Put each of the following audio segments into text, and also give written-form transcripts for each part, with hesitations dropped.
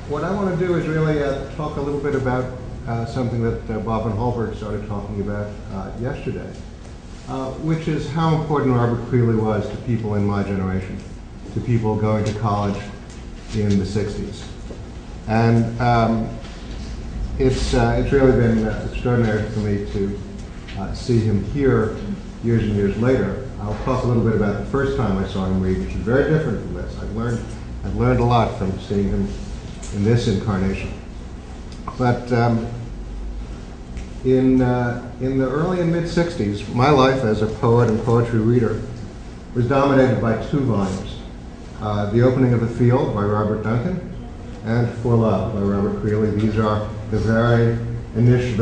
what I want to do is really talk a little bit about something that Bob and Holberg started talking about yesterday, which is how important Robert Creeley was to people in my generation, to people going to college in the 60s. And it's really been extraordinary for me to see him here years and years later. I'll talk a little bit about the first time I saw him read, which is very different from this. I've learned a lot from seeing him in this incarnation. But in the early and mid-60s, my life as a poet and poetry reader was dominated by two volumes. The Opening of the Field by Robert Duncan and For Love by Robert Creeley. These are the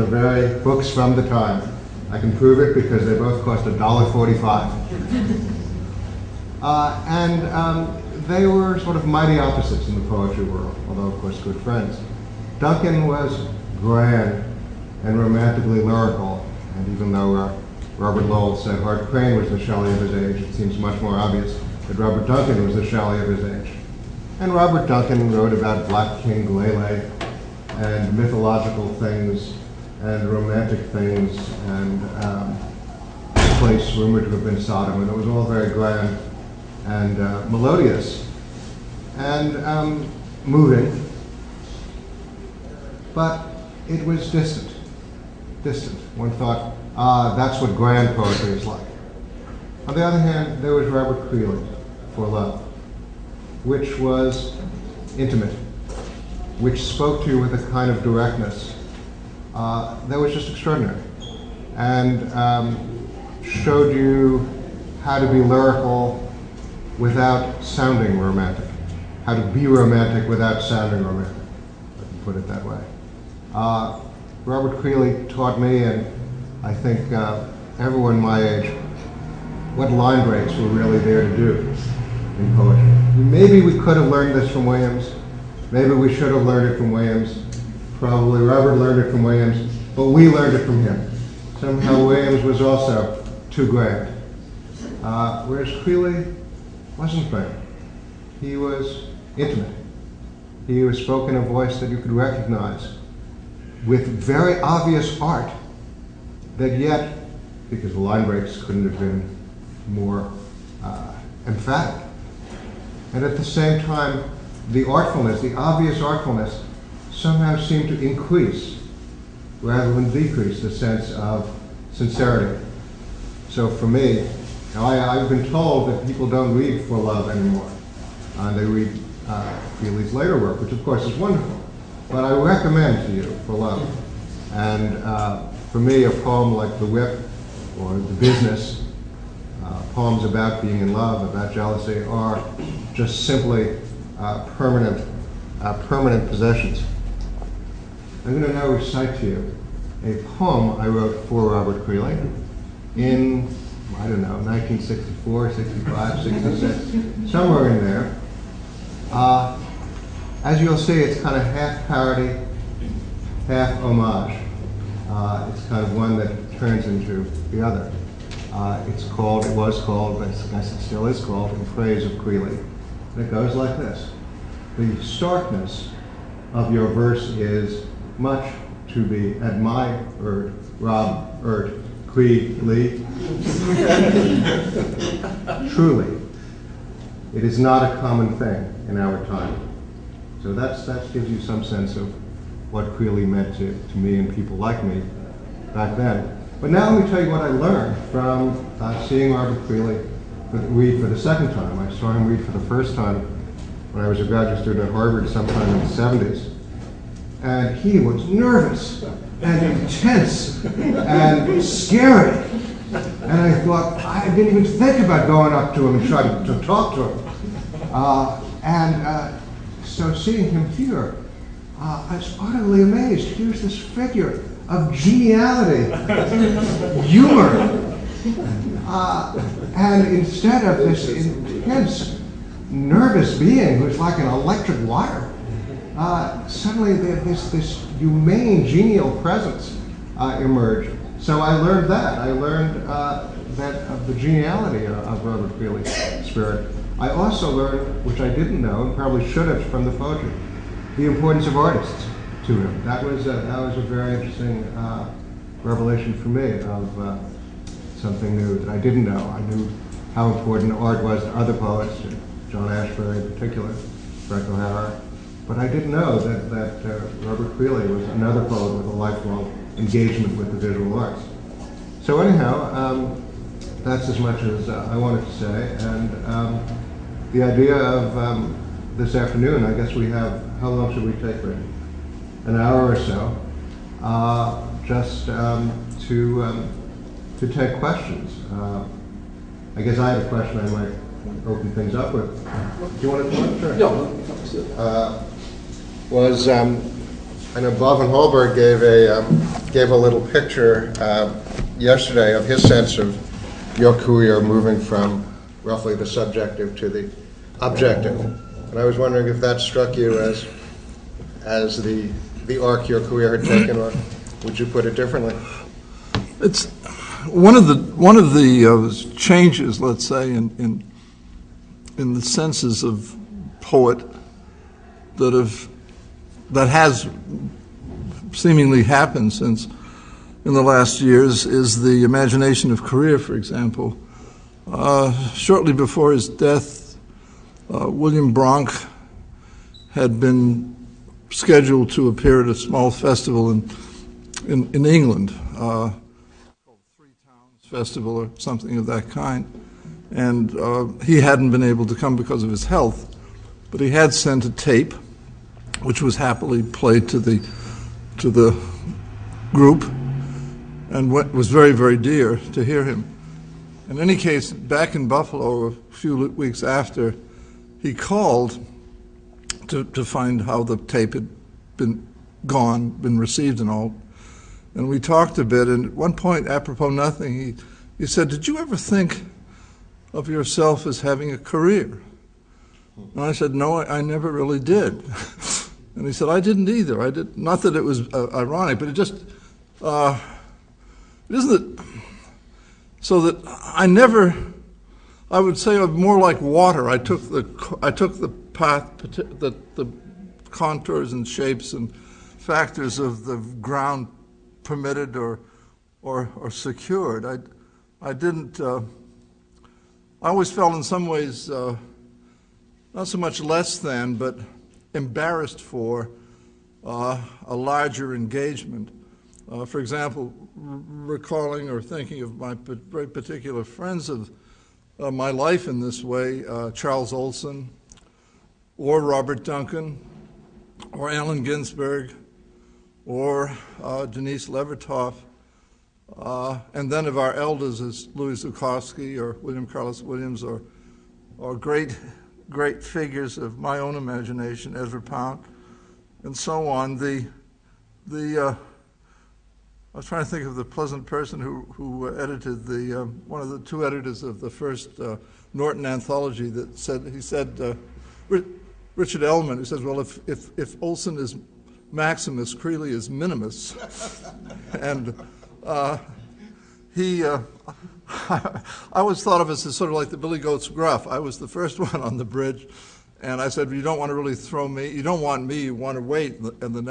very books from the time. I can prove it because they both cost $1.45. They were sort of mighty opposites in the poetry world, although of course good friends. Duncan was grand and romantically lyrical, and even though Robert Lowell said Hart Crane was the Shelley of his age, it seems much more obvious that Robert Duncan was the Shelley of his age. And Robert Duncan wrote about Black King Lele and mythological things and romantic things and a place rumored to have been Sodom, and it was all very grand and melodious and moving, but it was distant. One thought, that's what grand poetry is like. On the other hand, there was Robert Creeley, For Love, which was intimate, which spoke to you with a kind of directness that was just extraordinary, and showed you how to be lyrical without sounding romantic, how to be romantic without sounding romantic, if I can put it that way. Robert Creeley taught me, and I think everyone my age, what line breaks were really there to do in poetry. Maybe we could have learned this from Williams. Maybe we should have learned it from Williams. Probably Robert learned it from Williams, but we learned it from him. Somehow Williams was also too grand. Whereas Creeley wasn't grand. He was intimate. He was spoken a voice that you could recognize with very obvious art that yet, because the line breaks couldn't have been more emphatic. And at the same time, the artfulness, the obvious artfulness, somehow seemed to increase rather than decrease the sense of sincerity. So for me, I've been told that people don't read For Love anymore. They read Creeley's later work, which of course is wonderful. But I recommend to you For Love. And for me, a poem like The Whip or The Business, poems about being in love, about jealousy, are just simply permanent possessions. I'm going to now recite to you a poem I wrote for Robert Creeley in, I don't know, 1964, 65, 66, somewhere in there. As you'll see, it's kind of half parody, half homage. It's kind of one that turns into the other. It was called, but I guess it still is called, In Praise of Creeley. And it goes like this. The starkness of your verse is much to be admired, Robert Creeley. Truly, it is not a common thing in our time. So that gives you some sense of what Creeley meant to me and people like me back then. But now let me tell you what I learned from seeing Robert Creeley read for the second time. I saw him read for the first time when I was a graduate student at Harvard sometime in the 70s. And he was nervous and intense and scary. And I thought, I didn't even think about going up to him and trying to talk to him. So seeing him here, I was utterly amazed. Here's this figure of geniality, humor, and instead of this intense, nervous being who's like an electric wire, suddenly this humane, genial presence emerged. So I learned that. I learned that of the geniality of Robert Creeley's spirit. I also learned, which I didn't know and probably should have from the poetry, the importance of artists to him. That was a very interesting revelation for me of something new that I didn't know. I knew how important art was to other poets, to John Ashbery in particular, Frank O'Hara, but I didn't know that Robert Creeley was another poet with a lifelong engagement with the visual arts. So anyhow, that's as much as I wanted to say, and the idea of this afternoon, I guess we have, how long should we take, Rick? An hour or so, just to take questions. I guess I have a question I might open things up with. Do you want to talk? Sure. No. I know Bob Holberg gave a little picture yesterday of his sense of your career moving from roughly the subjective to the objective, and I was wondering if that struck you as the arc your career had taken, or would you put it differently? It's one of the changes, let's say, in the senses of poet that has seemingly happened since in the last years is the imagination of career. For example, shortly before his death, William Bronk had been scheduled to appear at a small festival in England, called Three Towns Festival or something of that kind, and he hadn't been able to come because of his health, but he had sent a tape, which was happily played to the group, and was very, very dear to hear him. In any case, back in Buffalo, a few weeks after, he called to find how the tape had been received and all. And we talked a bit, and at one point, apropos nothing, he said, "Did you ever think of yourself as having a career?" And I said, "No, I never really did." And he said, "I didn't either. I did not that it was ironic, but it just isn't it so that I would say I'm more like water. I took the path, the contours and shapes and factors of the ground permitted or secured. I didn't. I always felt in some ways not so much less than, but embarrassed for a larger engagement. For example, recalling or thinking of my very particular friends of my life in this way, Charles Olson, or Robert Duncan, or Allen Ginsberg, or Denise Levertov, and then of our elders as Louis Zukowski or William Carlos Williams, or great figures of my own imagination, Ezra Pound, and so on. I was trying to think of the pleasant person who edited one of the two editors of the first Norton anthology that said Richard Ellman, who says, well, if Olson is Maximus, Creeley is Minimus. And I always thought of us as sort of like the Billy Goat's Gruff. I was the first one on the bridge, and I said, you don't want to really throw me, you don't want me, you want to wait in the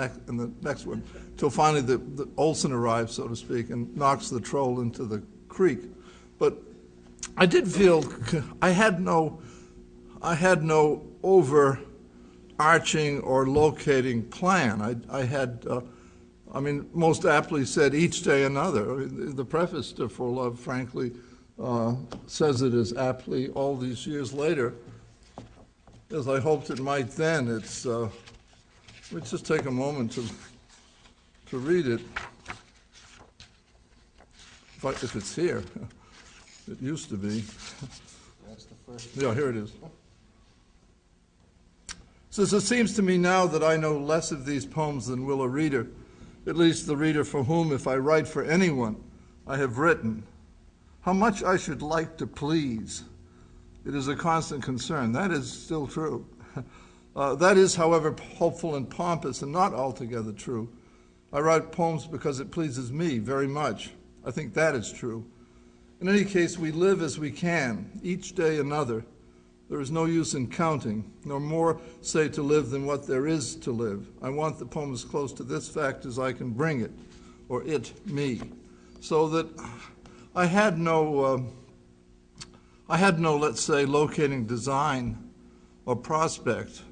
next one, till finally the Olson arrives, so to speak, and knocks the troll into the creek. But I did feel I had no overarching or locating plan. I had, most aptly said, each day another. The preface to For Love, frankly, says it as aptly all these years later as I hoped it might then. It's, let's just take a moment to read it. If it's here. It used to be. That's the first. Yeah, here it is. It says, it seems to me now that I know less of these poems than will a reader, at least the reader for whom, if I write for anyone, I have written. How much I should like to please. It is a constant concern. That is still true. That is, however, hopeful and pompous and not altogether true. I write poems because it pleases me very much. I think that is true. In any case, we live as we can, each day another. There is no use in counting, nor more say to live than what there is to live. I want the poem as close to this fact as I can bring it, or it, me. So that I had no, let's say, locating design or prospect,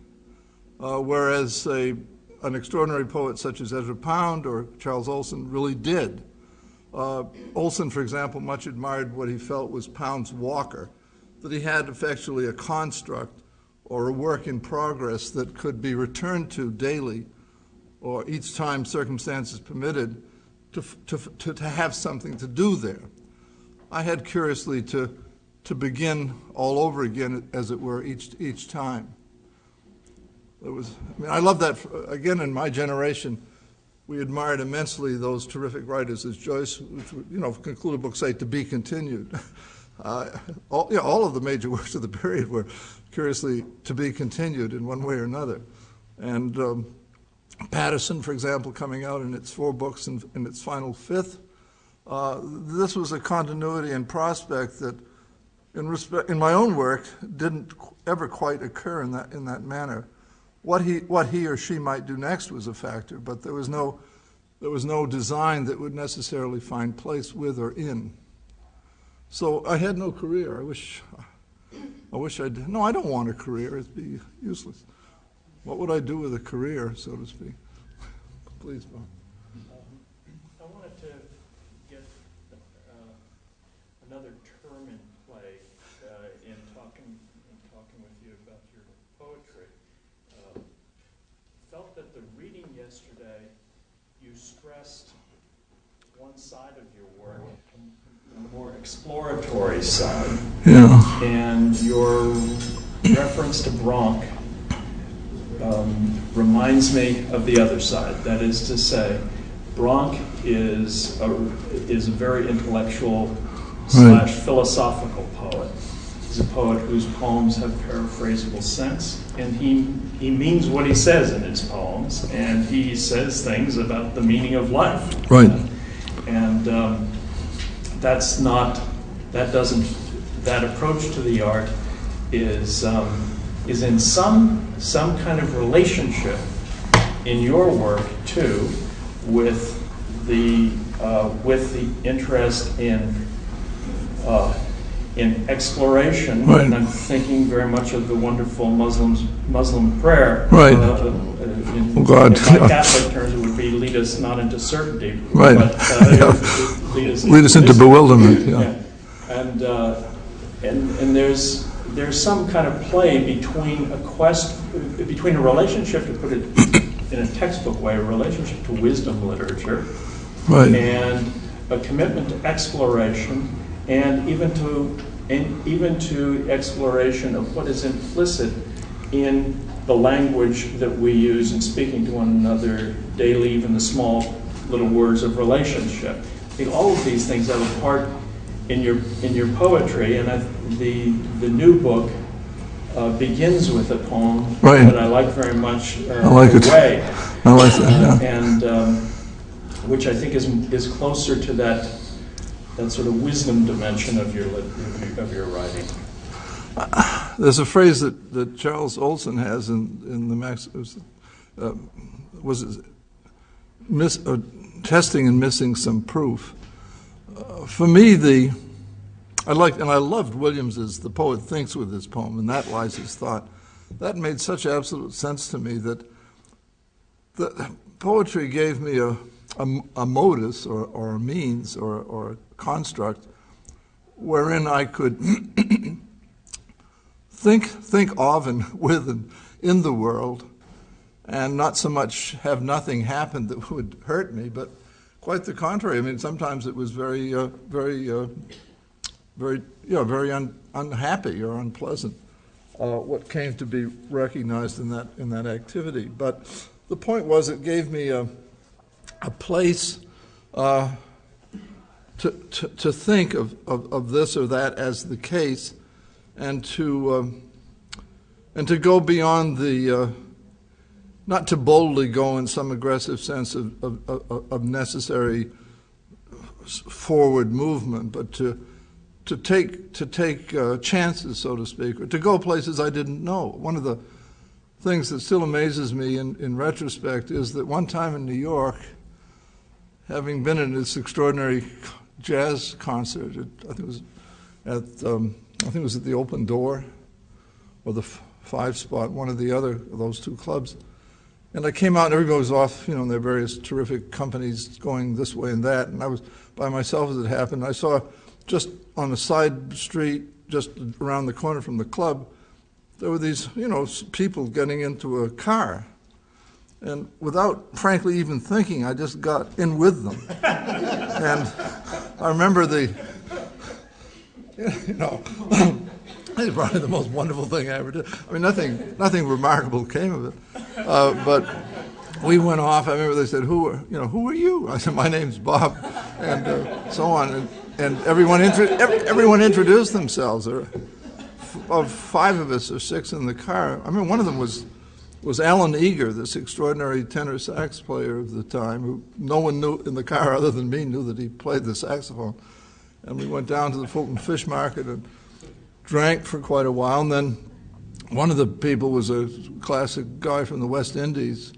whereas an extraordinary poet such as Ezra Pound or Charles Olson really did. Olson, for example, much admired what he felt was Pound's walker, that he had effectually a construct or a work in progress that could be returned to daily or each time circumstances permitted to have something to do there. I had curiously to begin all over again, as it were, each time. I love that. Again, in my generation, we admired immensely those terrific writers as Joyce, which concluded book say, to be continued. All of the major works of the period were curiously to be continued in one way or another. And Patterson, for example, coming out in its 4 books in its final 5th, this was a continuity and prospect that, in my own work, didn't ever quite occur in that manner. What he or she might do next was a factor, but there was no design that would necessarily find place with or in. So I had no career. I wish I did. No, I don't want a career. It'd be useless. What would I do with a career, so to speak? Please, Bob. I wanted to get another term in play in talking with you about your poetry. Felt that the reading yesterday, you stressed one side of your work, a more exploratory side. Yeah. And your reference to Bronx reminds me of the other side. That is to say, Bronx is a very intellectual / philosophical poet. He's a poet whose poems have paraphrasable sense, and he means what he says in his poems, and he says things about the meaning of life. Right. And that approach to the art is in some kind of relationship in your work too with the interest in exploration. Right. And I'm thinking very much of the wonderful Muslim prayer. Right. In God. by Catholic terms, it would be "Lead us not into certainty," Right. but Lead us into bewilderment. Yeah. And there's some kind of play between a relationship, to put it in a textbook way, a relationship to wisdom literature, Right. and a commitment to exploration, and even to exploration of what is implicit in the language that we use in speaking to one another daily, even the small little words of relationship. I think all of these things have a part in your poetry, and the new book begins with a poem Right. that I like very much. I like it. Way, I like that. Yeah. and which I think is closer to that sort of wisdom dimension of your writing. There's a phrase that Charles Olson has in the Max testing and missing some proof. For me, I loved Williams's "The Poet Thinks" with this poem, and that lies his thought. That made such absolute sense to me that the poetry gave me a modus or a means or a construct wherein I could think of and with and in the world, and not so much have nothing happen that would hurt me, but quite the contrary. I mean, sometimes it was very unhappy or unpleasant what came to be recognized in that activity. But the point was, it gave me a place to think of this or that as the case, and to go beyond the not to boldly go in some aggressive sense of necessary forward movement, but to take chances, so to speak, or to go places I didn't know. One of the things that still amazes me in retrospect is that one time in New York, having been in this extraordinary jazz concert, I think it was at the Open Door or the Five Spot, one of the other of those two clubs. And I came out and everybody was off, in their various terrific companies going this way and that, and I was by myself as it happened. I saw just on a side street, just around the corner from the club, there were these, people getting into a car. And without, frankly, even thinking, I just got in with them. And I remember it's probably the most wonderful thing I ever did. I mean, nothing remarkable came of it. But we went off. I remember they said, who are you? I said, my name's Bob, and so on. And everyone introduced themselves. There were 5 of us or 6 in the car. I mean, one of them was Alan Eager, this extraordinary tenor sax player of the time, who no one knew in the car other than me knew that he played the saxophone. And we went down to the Fulton Fish Market and drank for quite a while. And then one of the people was a classic guy from the West Indies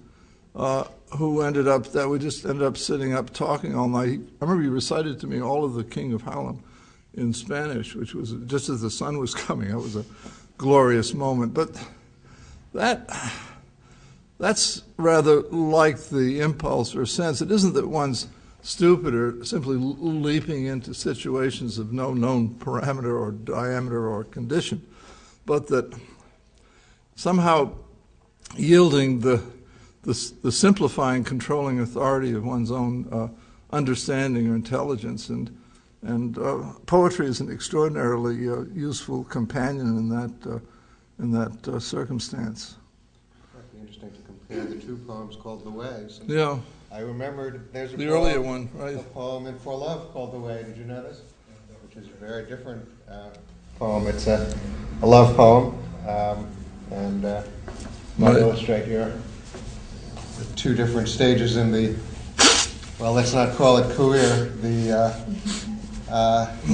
who we just ended up sitting up talking all night. I remember he recited to me all of the King of Hallam in Spanish, which was just as the sun was coming. It was a glorious moment. But that's rather like the impulse or sense. It isn't that one's stupid or simply leaping into situations of no known parameter or diameter or condition, but that somehow yielding the simplifying, controlling authority of one's own understanding or intelligence, and poetry is an extraordinarily useful companion in that circumstance. It'd be interesting to compare the 2 poems called The Ways. Yeah. I remembered there's The earlier one, right? A poem in For Love called The Way. Did you notice? Which is a very different poem. It's a love poem, and I'll illustrate here the 2 different stages in the. Well, let's not call it career.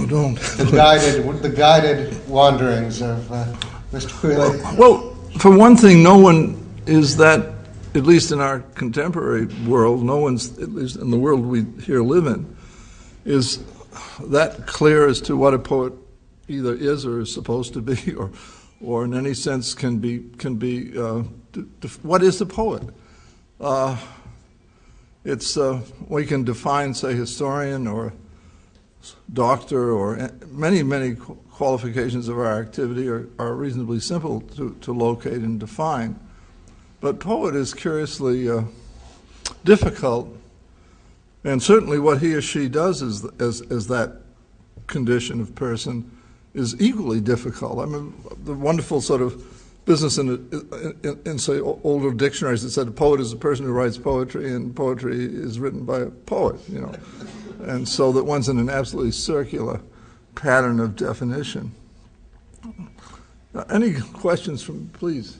Don't. The guided wanderings of Mr. Creeley. Well, for one thing, no one is that, at least in our contemporary world, no one's, at least in the world we here live in, is that clear as to what a poet either is or is supposed to be, or in any sense can be. What is a poet? We can define, say, historian or doctor, or many qualifications of our activity are reasonably simple to locate and define. But poet is curiously difficult, and certainly what he or she does as that condition of person is equally difficult. I mean, the wonderful sort of business in say older dictionaries that said a poet is a person who writes poetry, and poetry is written by a poet, and so that one's in an absolutely circular pattern of definition. Any questions please?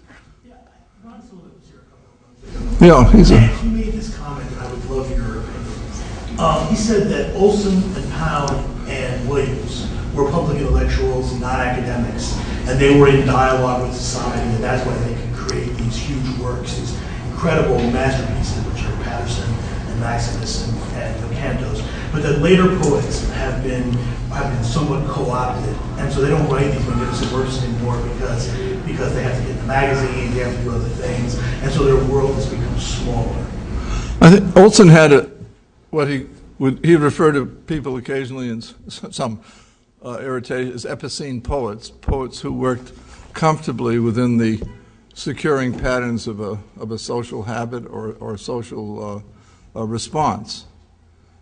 Yeah, he made this comment, and I would love your opinion. He said that Olson and Pound and Williams were public intellectuals, not academics, and they were in dialogue with society, and that's why they could create these huge works, these incredible masterpieces, which are Patterson and Maximus and the Cantos. But that later poets have been somewhat co-opted, and so they don't write these magnificent works anymore because they have to get in the magazine, they have to do other things, and so their world has become smaller. I think Olson had he referred to people occasionally in some irritation as epicene poets who worked comfortably within the securing patterns of a social habit or social response.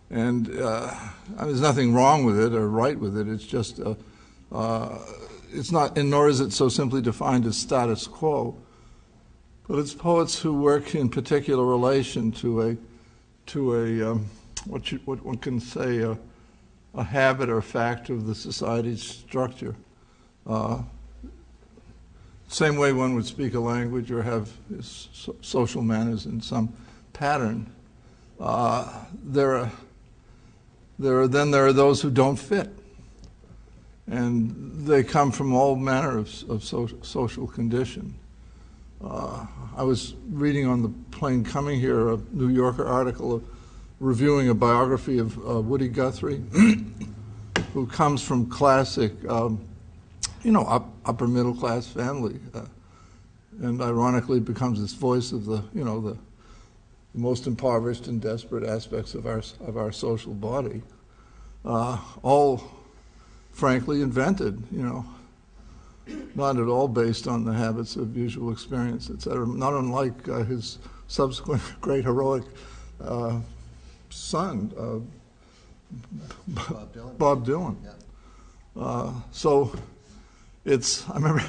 And there's nothing wrong with it or right with it. It's just it's not, and nor is it so simply defined as status quo. But it's poets who work in particular relation to a what one can say a habit or fact of the society's structure. Same way one would speak a language or have social manners in some pattern. There are those who don't fit, and they come from all manner of social condition. I was reading on the plane coming here a New Yorker article reviewing a biography of Woody Guthrie, who comes from classic, upper middle class family, and ironically becomes this voice of the most impoverished and desperate aspects of our social body, all frankly invented, not at all based on the habits of usual experience, etc. Not unlike his subsequent great heroic son, Bob Dylan. Yeah. So I remember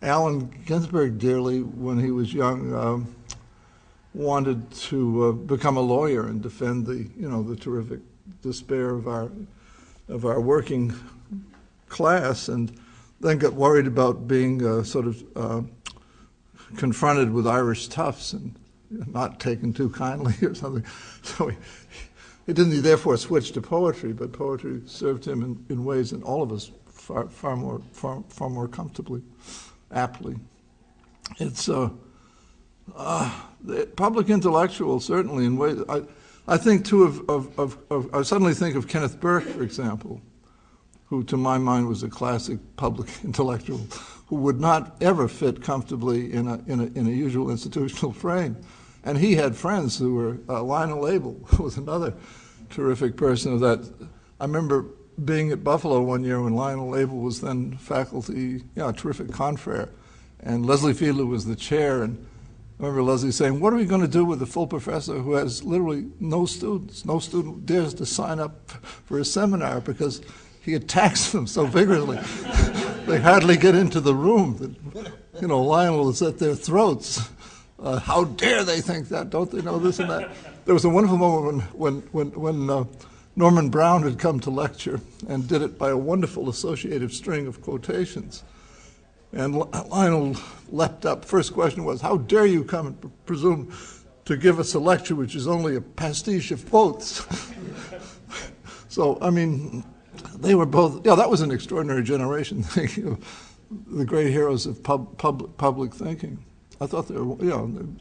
Allen Ginsberg dearly, when he was young, wanted to become a lawyer and defend the terrific despair of our working class, and then got worried about being confronted with Irish toughs and not taken too kindly or something. So he therefore switched to poetry, but poetry served him in ways, and all of us far more comfortably, aptly. It's the public intellectual, certainly, in ways. I think too I suddenly think of Kenneth Burke, for example, who to my mind was a classic public intellectual who would not ever fit comfortably in a usual institutional frame. And he had friends who were, Lionel Abel was another terrific person of that. I remember being at Buffalo one year when Lionel Abel was then faculty, a terrific confrere, and Leslie Fiedler was the chair, and I remember Leslie saying, what are we going to do with a full professor who has literally no students? No student dares to sign up for a seminar because he attacks them so vigorously. They hardly get into the room. Lionel is at their throats. How dare they think that? Don't they know this and that? There was a wonderful moment when Norman Brown had come to lecture and did it by a wonderful associative string of quotations. And Lionel leapt up. First question was, how dare you come and presume to give us a lecture which is only a pastiche of quotes? So, they were both, that was an extraordinary generation, thinking of the great heroes of public thinking. I thought there were,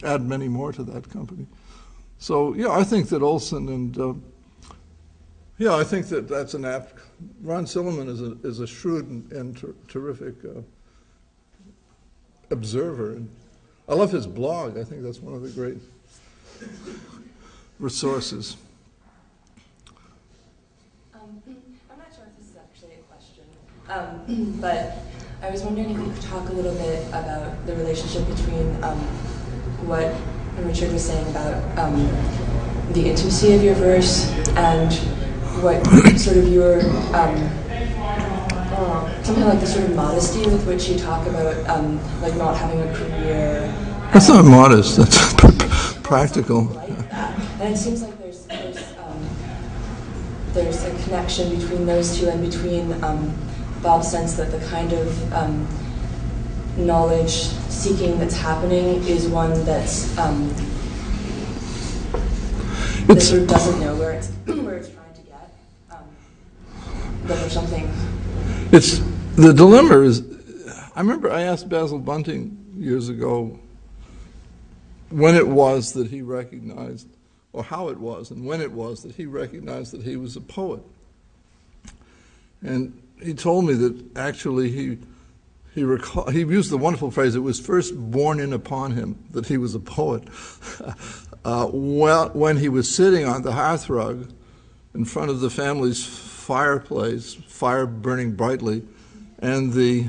add many more to that company. So, I think that Olson and, I think that that's an apt, Ron Silliman is a shrewd and terrific observer. And I love his blog. I think that's one of the great resources. I'm not sure if this is actually a question, but I was wondering if you could talk a little bit about the relationship between what Richard was saying about the intimacy of your verse and what sort of your something like the sort of modesty with which you talk about like not having a career. That's not modest. That's practical. Like that. And it seems like there's a connection between those two and between Bob's sense that the kind of knowledge seeking that's happening is one that's that sort of doesn't know where it's trying to get. But there's something. The dilemma is, I remember I asked Basil Bunting years ago when it was that he recognized, or how it was, and when it was that he recognized that he was a poet. And he told me that actually he used the wonderful phrase, it was first borne in upon him that he was a poet. When he was sitting on the hearthrug in front of the family's fireplace, fire burning brightly, and the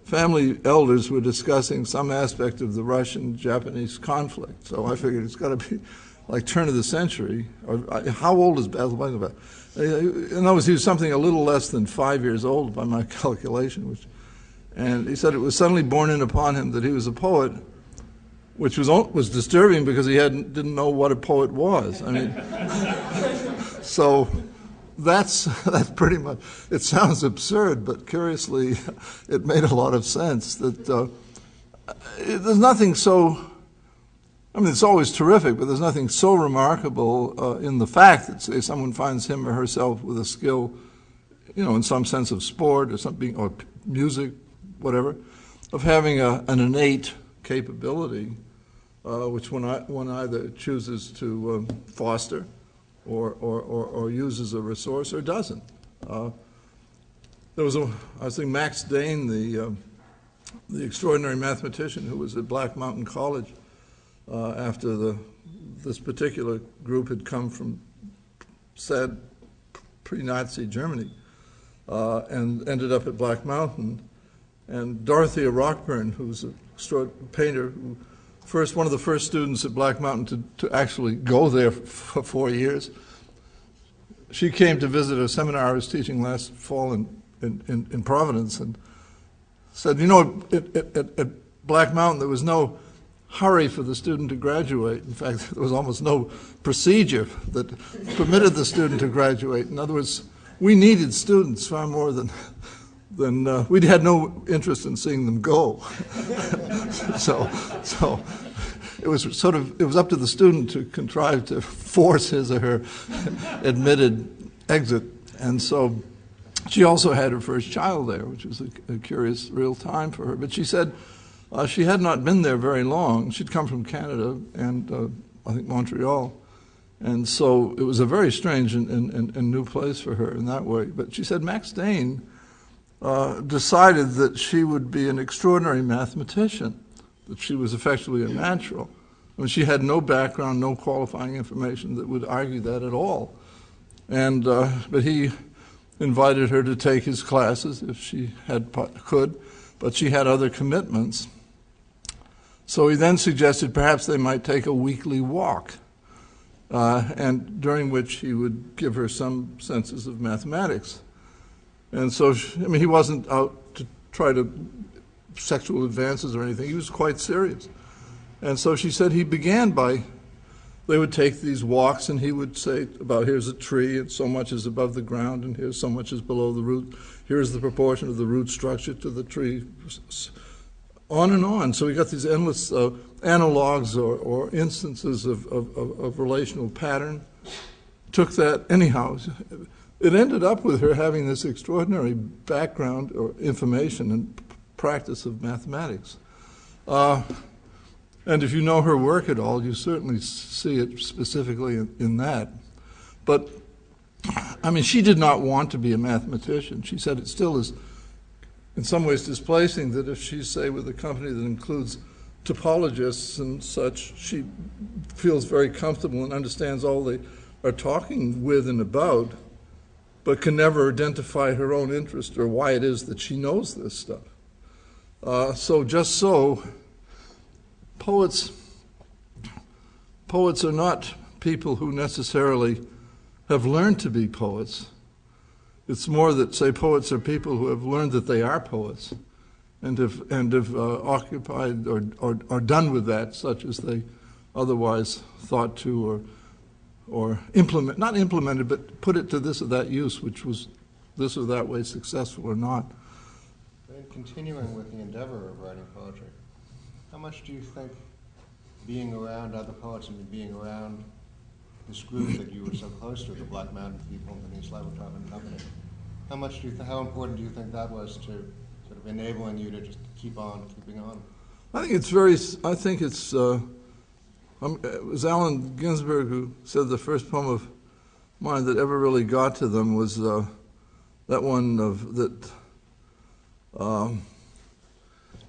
family elders were discussing some aspect of the Russian-Japanese conflict. So I figured it's got to be like turn of the century. How old is Basil Bunting about? In other words, he was something a little less than 5 years old by my calculation. And he said it was suddenly borne in upon him that he was a poet, which was disturbing because he didn't know what a poet was. So that's pretty much, it sounds absurd, but curiously, it made a lot of sense that there's nothing so, it's always terrific, but there's nothing so remarkable in the fact that, say, someone finds him or herself with a skill in some sense of sport or something, or music, whatever, of having an innate capability, which one either chooses to foster or uses a resource or doesn't. There was I think Max Dane, the extraordinary mathematician who was at Black Mountain College after this particular group had come from sad pre-Nazi Germany and ended up at Black Mountain. And Dorothea Rockburn, who's a painter, one of the first students at Black Mountain to actually go there for 4 years. She came to visit a seminar I was teaching last fall in Providence and said, at Black Mountain there was no hurry for the student to graduate. In fact, there was almost no procedure that permitted the student to graduate. In other words, we needed students far more than we had no interest in seeing them go. so it was up to the student to contrive to force his or her admitted exit. And so she also had her first child there, which was a curious real time for her. But she said she had not been there very long. She'd come from Canada and I think Montreal. And so it was a very strange and new place for her in that way. But she said Max Dane decided that she would be an extraordinary mathematician, that she was effectively a natural. I mean, she had no background, no qualifying information that would argue that at all. And but he invited her to take his classes if she could, but she had other commitments. So he then suggested perhaps they might take a weekly walk, and during which he would give her some senses of mathematics. And so, he wasn't out to try to sexual advances or anything. He was quite serious. And so she said they would take these walks and he would say about here's a tree and so much is above the ground and here's so much is below the root. Here's the proportion of the root structure to the tree, on and on. So we got these endless analogs or instances of relational pattern. Took that, anyhow. It ended up with her having this extraordinary background or information and practice of mathematics. And if you know her work at all, you certainly see it specifically in that. But, she did not want to be a mathematician. She said it still is in some ways displacing that if she's, say, with a company that includes topologists and such, she feels very comfortable and understands all they are talking with and about, but can never identify her own interest or why it is that she knows this stuff. Poets are not people who necessarily have learned to be poets. It's more that, say, poets are people who have learned that they are poets and have occupied or done with that, such as they otherwise thought to or not implemented, but put it to this or that use, which was this or that way successful or not. And continuing with the endeavor of writing poetry, how much do you think being around other poets and being around this group that you were so close to, the Black Mountain people and the Slavotov and Company, how important do you think that was to sort of enabling you to just keeping on? I think it was Allen Ginsberg who said the first poem of mine that ever really got to them was that one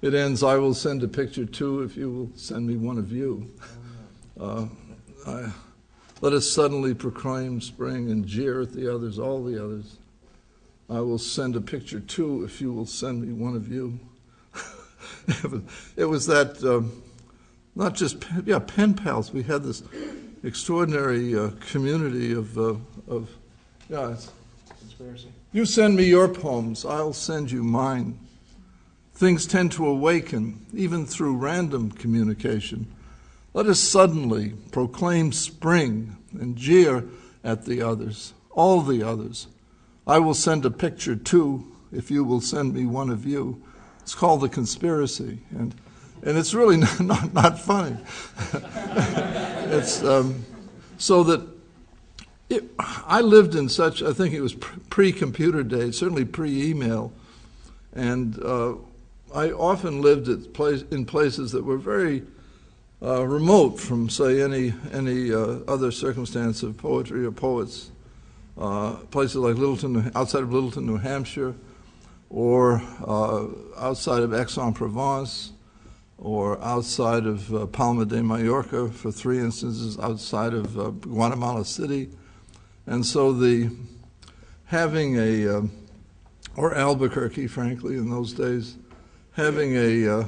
it ends, I will send a picture too if you will send me one of you. Let us suddenly proclaim spring and jeer at the others, all the others. I will send a picture too if you will send me one of you. It was that, not just, pen pals. We had this extraordinary community of Conspiracy. You send me your poems, I'll send you mine. Things tend to awaken, even through random communication. Let us suddenly proclaim spring and jeer at the others, all the others. I will send a picture too, if you will send me one of you. It's called The Conspiracy, and it's really not funny. It's so that I lived in such, I think it was pre-computer days, certainly pre-email, and I often lived in places that were very remote from, say, any other circumstance of poetry or poets. Places like Littleton, outside of Littleton, New Hampshire, or outside of Aix-en-Provence, or outside of Palma de Mallorca, for 3 instances, outside of Guatemala City. And so having or Albuquerque, frankly, in those days, having a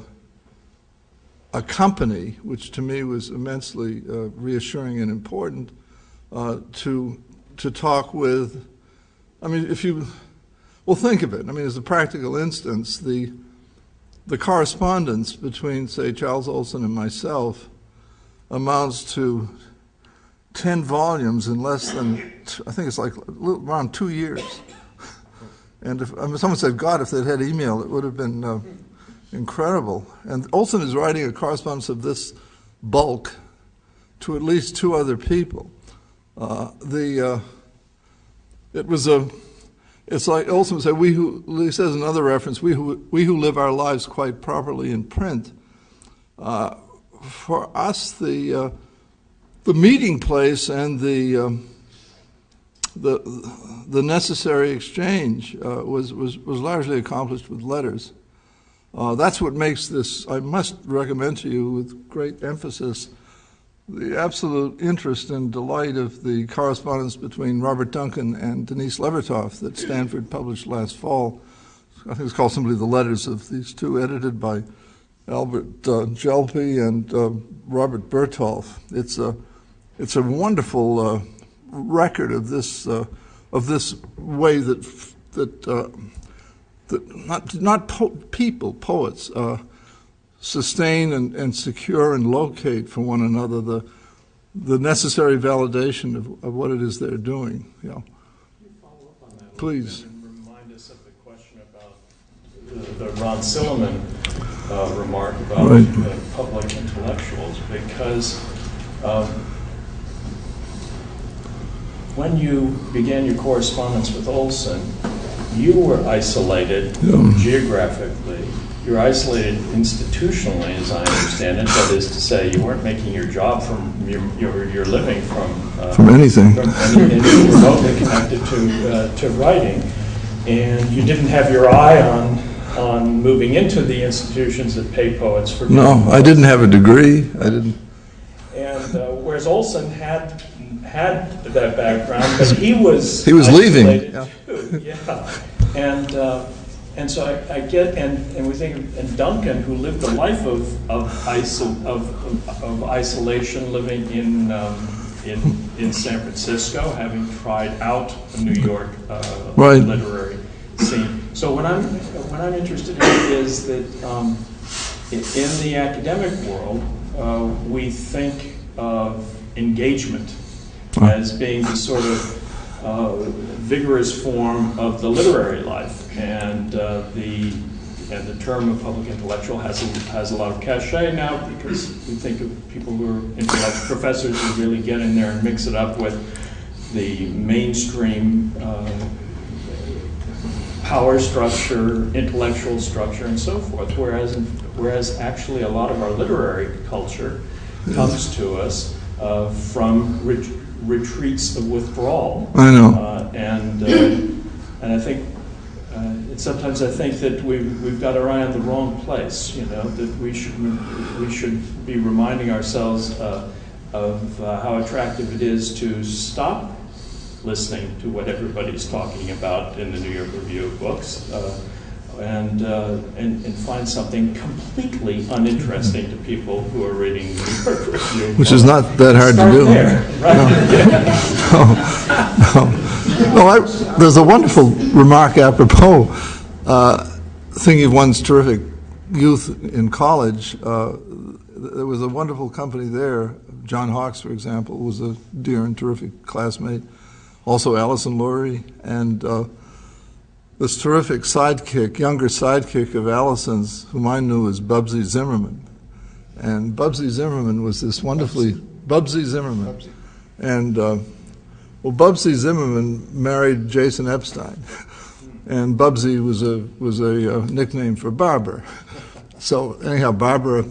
company, which to me was immensely reassuring and important, to talk with. I mean, think of it. I mean, as a practical instance, the correspondence between, say, Charles Olson and myself amounts to 10 volumes in less than, I think it's like around 2 years. And someone said, God, if they'd had email, it would have been incredible. And Olson is writing a correspondence of this bulk to at least 2 other people. It's like Olson would say, he says another reference, we who live our lives quite properly in print. For us, the meeting place and the necessary exchange was largely accomplished with letters. That's what makes this, I must recommend to you with great emphasis, the absolute interest and delight of the correspondence between Robert Duncan and Denise Levertov that Stanford published last fall. I think it's called simply The Letters of these two, edited by Albert Jelpe and Robert Bertolf. It's a wonderful record of this way that poets sustain and secure and locate for one another the necessary validation of what it is they're doing. Yeah. Can you follow up on that? Please. And remind us of the question about the Ron Silliman remark about public intellectuals, because when you began your correspondence with Olson, you were isolated geographically. You're isolated institutionally, as I understand it. That is to say, you weren't making your job from your living from anything. And you were remotely connected to writing, and you didn't have your eye on moving into the institutions that pay poets for. No, I didn't have a degree. I didn't. And whereas Olson had that background, but he was leaving. Yeah. Too. Yeah. And so I get, and we think, and Duncan, who lived a life of isolation, living in San Francisco, having tried out the New York literary scene. So what I'm interested in is that in the academic world, we think of engagement as being the sort of vigorous form of the literary life, and the term of public intellectual has a lot of cachet now, because we think of people who are intellectual professors who really get in there and mix it up with the mainstream power structure, intellectual structure, and so forth. Whereas actually a lot of our literary culture comes to us from retreats of withdrawal. I know. And I think sometimes I think that we've got our eye on the wrong place. That we should be reminding ourselves of how attractive it is to stop listening to what everybody's talking about in the New York Review of Books, and find something completely uninteresting to people who are reading the New York Review. Which is not that hard to do. There, right? No, there's a wonderful remark apropos, thinking of one's terrific youth in college. There was a wonderful company there. John Hawkes, for example, was a dear and terrific classmate. Also Alison Lurie, and this terrific younger sidekick of Alison's, whom I knew as Bubsy Zimmerman. And Bubsy Zimmerman was this Bubsy Zimmerman. And Well, Bubsy Zimmerman married Jason Epstein, and Bubsy was a nickname for Barbara. So anyhow, Barbara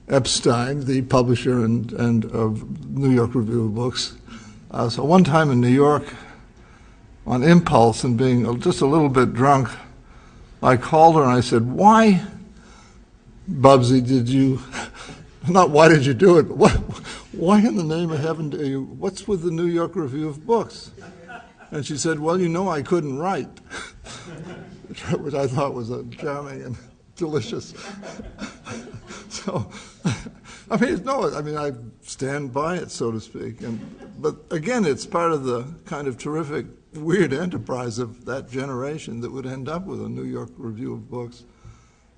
Epstein, the publisher and of New York Review of Books. So one time in New York, on impulse and being just a little bit drunk, I called her and I said, "Why, Bubsy, did you, not why did you do it, but why in the name of heaven do you, what's with the New York Review of Books?" And she said, "Well, you know I couldn't write," which I thought was a charming and delicious. So, I mean, no, I mean, I stand by it, so to speak. But again, it's part of the kind of terrific, weird enterprise of that generation that would end up with a New York Review of Books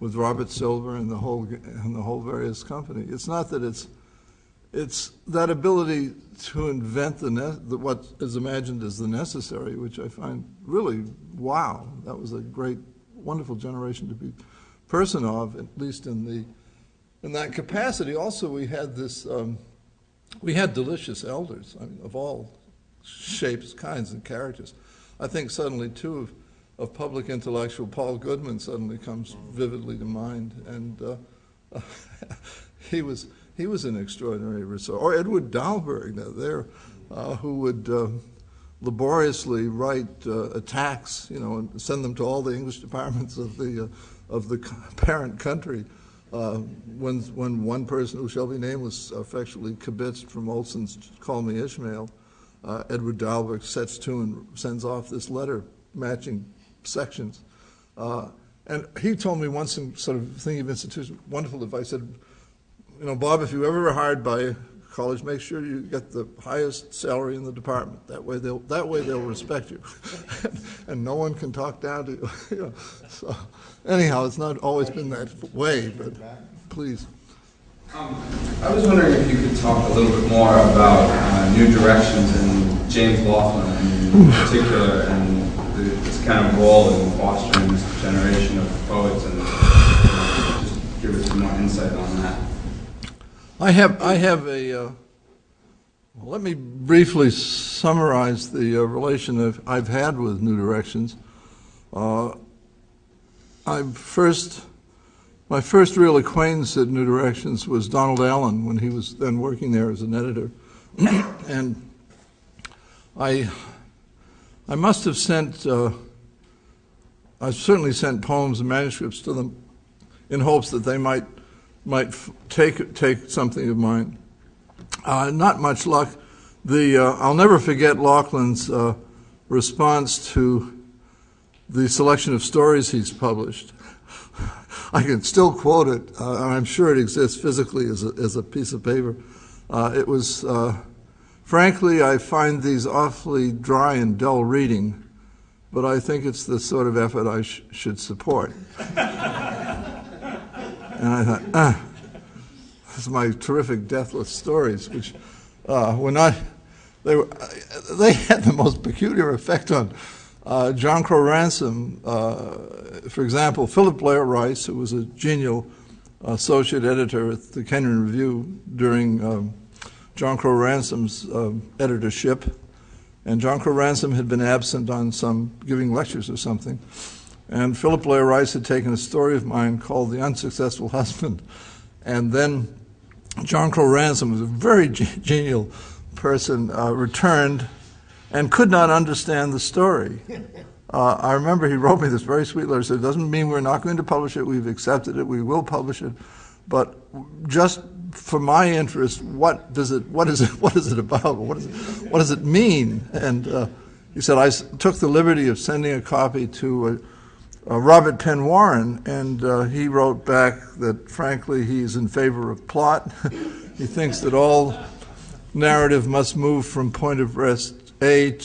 with Robert Silver and the whole various company. It's not that it's that ability to invent what is imagined as the necessary, which I find really, wow, that was a great, wonderful generation to be person of, at least in that capacity. Also, we had this, we had delicious elders, I mean, of all shapes, kinds, and characters. I think suddenly, too, of public intellectual, Paul Goodman suddenly comes vividly to mind, and he was an extraordinary resource. Or Edward Dahlberg, who would laboriously write attacks, and send them to all the English departments of the parent country. When one person who shall be nameless affectionately kibitzed from Olson's "Call Me Ishmael," Edward Dahlberg sets to and sends off this letter matching sections. And he told me once, in sort of thinking of institutions, wonderful advice, said, "Bob, if you ever are hired by a college, make sure you get the highest salary in the department. That way they'll respect you, and no one can talk down to you." So anyhow, it's not always been that way, but please. I was wondering if you could talk a little bit more about New Directions and James Laughlin in particular, and this kind of role in fostering this generation of poets, and just give us some more insight on that. I have a, let me briefly summarize the relation that I've had with New Directions. My first real acquaintance at New Directions was Donald Allen, when he was then working there as an editor. And I must have sent, I certainly sent poems and manuscripts to them in hopes that they might take something of mine. Not much luck. I'll never forget Laughlin's response to the selection of stories he's published. I can still quote it, and I'm sure it exists physically as a piece of paper. It was, "Frankly, I find these awfully dry and dull reading, but I think it's the sort of effort I should support." And I thought, this is my terrific deathless stories, which were not, they had the most peculiar effect on John Crow Ransom. For example, Philip Blair Rice, who was a genial associate editor at the Kenyon Review during John Crow Ransom's editorship, and John Crow Ransom had been absent on giving lectures or something. And Philip Blair Rice had taken a story of mine called "The Unsuccessful Husband." And then John Crow Ransom, was a very genial person, returned and could not understand the story. I remember he wrote me this very sweet letter, said, "It doesn't mean we're not going to publish it. We've accepted it. We will publish it. But just for my interest, what is it about? What does it mean?" And he said, "I took the liberty of sending a copy to Robert Penn Warren, and he wrote back that, frankly, he's in favor of plot. He thinks that all narrative must move from point of rest A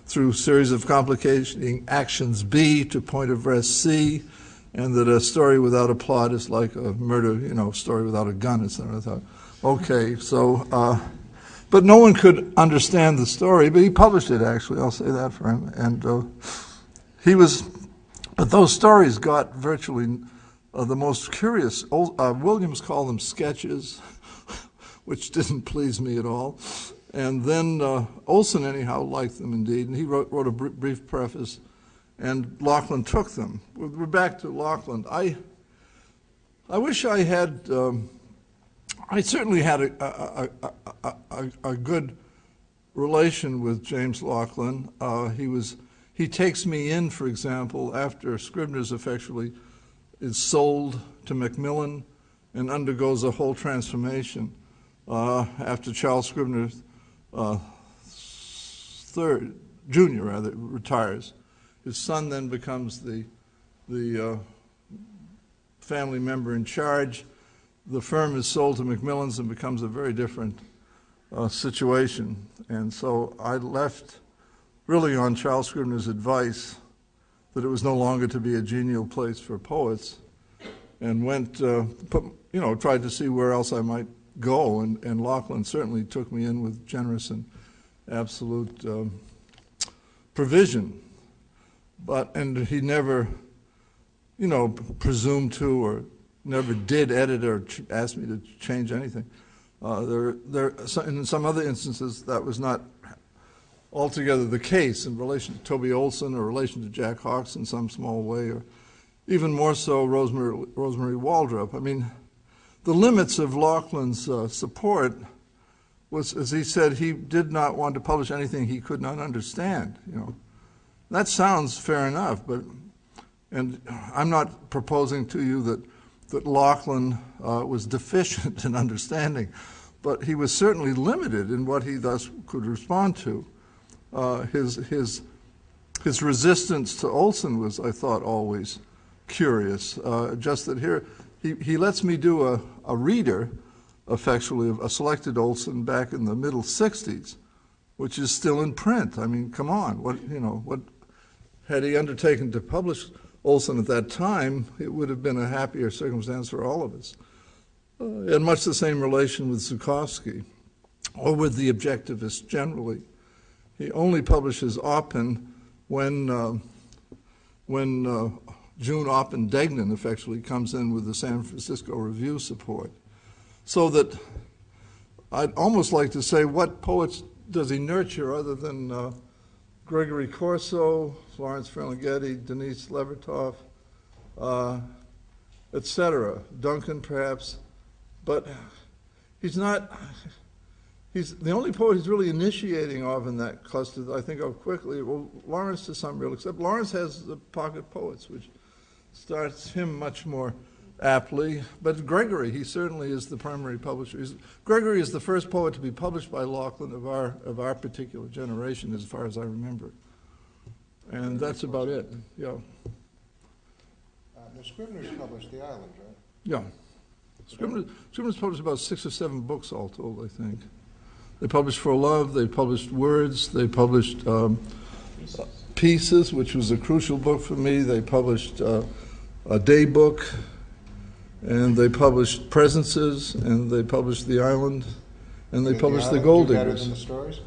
through series of complicating actions B to point of rest C, and that a story without a plot is like a murder, story without a gun, etc." I thought, okay, so, but no one could understand the story, but he published it, actually, I'll say that for him. And but those stories got virtually the most curious, Williams called them sketches, which didn't please me at all. And then Olson, anyhow, liked them indeed, and he wrote a brief preface, and Laughlin took them. We're back to Laughlin. I wish I had, I certainly had a good relation with James Laughlin. He takes me in, for example, after Scribner's effectually is sold to Macmillan and undergoes a whole transformation after Charles Scribner Jr. retires. His son then becomes the family member in charge. The firm is sold to Macmillan's and becomes a very different situation. And so I left really on Charles Scribner's advice that it was no longer to be a genial place for poets, and went, tried to see where else I might go, and Laughlin certainly took me in with generous and absolute provision. And he never, presumed to, or never did edit or ask me to change anything. In some other instances, that was not altogether the case in relation to Toby Olson or relation to Jack Hawkes in some small way, or even more so Rosemary Waldrop. I mean, the limits of Laughlin's support was, as he said, he did not want to publish anything he could not understand. That sounds fair enough, and I'm not proposing to you that Laughlin was deficient in understanding, but he was certainly limited in what he thus could respond to. His resistance to Olson was, I thought, always curious. Just that here, he lets me do a reader, effectually, of a selected Olson back in the middle 60s, which is still in print. I mean, come on, what had he undertaken to publish Olson at that time, it would have been a happier circumstance for all of us. And much the same relation with Zukofsky, or with the objectivists generally. He only publishes Oppen when June Oppen Degnan effectively comes in with the San Francisco Review support. So that I'd almost like to say, what poets does he nurture other than Gregory Corso, Florence Ferlinghetti, Denise Levertov, etc., Duncan perhaps, but he's the only poet he's really initiating of in that cluster that I think of quickly. Well, Lawrence to some real extent. Lawrence has the Pocket Poets, which starts him much more aptly. But Gregory, he certainly is the primary publisher. Gregory is the first poet to be published by Laughlin of our particular generation, as far as I remember. And that's about it. Yeah. The Scribners published The Island, right? Yeah. Scribner's published about 6 or 7 books all told, I think. They published For Love, they published Words, they published Pieces, which was a crucial book for me. They published a day book, and they published Presences, and they published The Island, and they published The Gold Better Diggers. than the stories?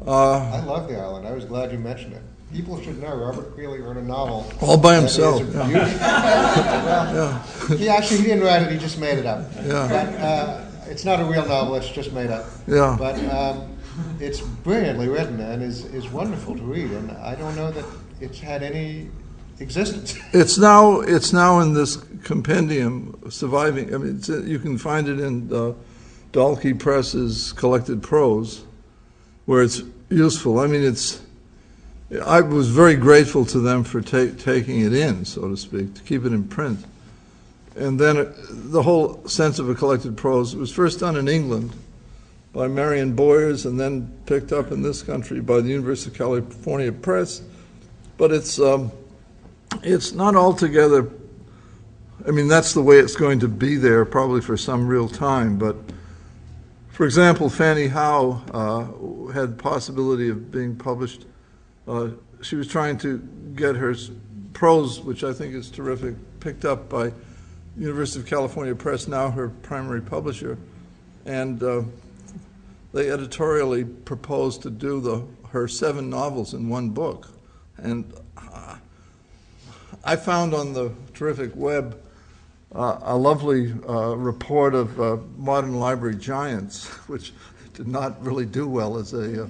I love The Island. I was glad you mentioned it. People should know Robert Creeley wrote a novel. All by that himself. is a Yeah. Well, he didn't write it, he just made it up. Yeah. But it's not a real novel, it's just made up. Yeah. But it's brilliantly written and is wonderful to read, and I don't know that it's had any existence. It's now in this compendium surviving. I mean, you can find it in Dalkey Press's Collected Prose, where it's useful. I mean, I was very grateful to them for taking it in, so to speak, to keep it in print. And then the whole sense of a collected prose was first done in England by Marion Boyers, and then picked up in this country by the University of California Press. But it's not altogether, I mean, that's the way it's going to be there probably for some real time. But for example, Fanny Howe had possibility of being published. She was trying to get her prose, which I think is terrific, picked up by University of California Press, now her primary publisher, and they editorially proposed to do her 7 novels in one book. And I found on the terrific web a lovely report of Modern Library Giants, which did not really do well as a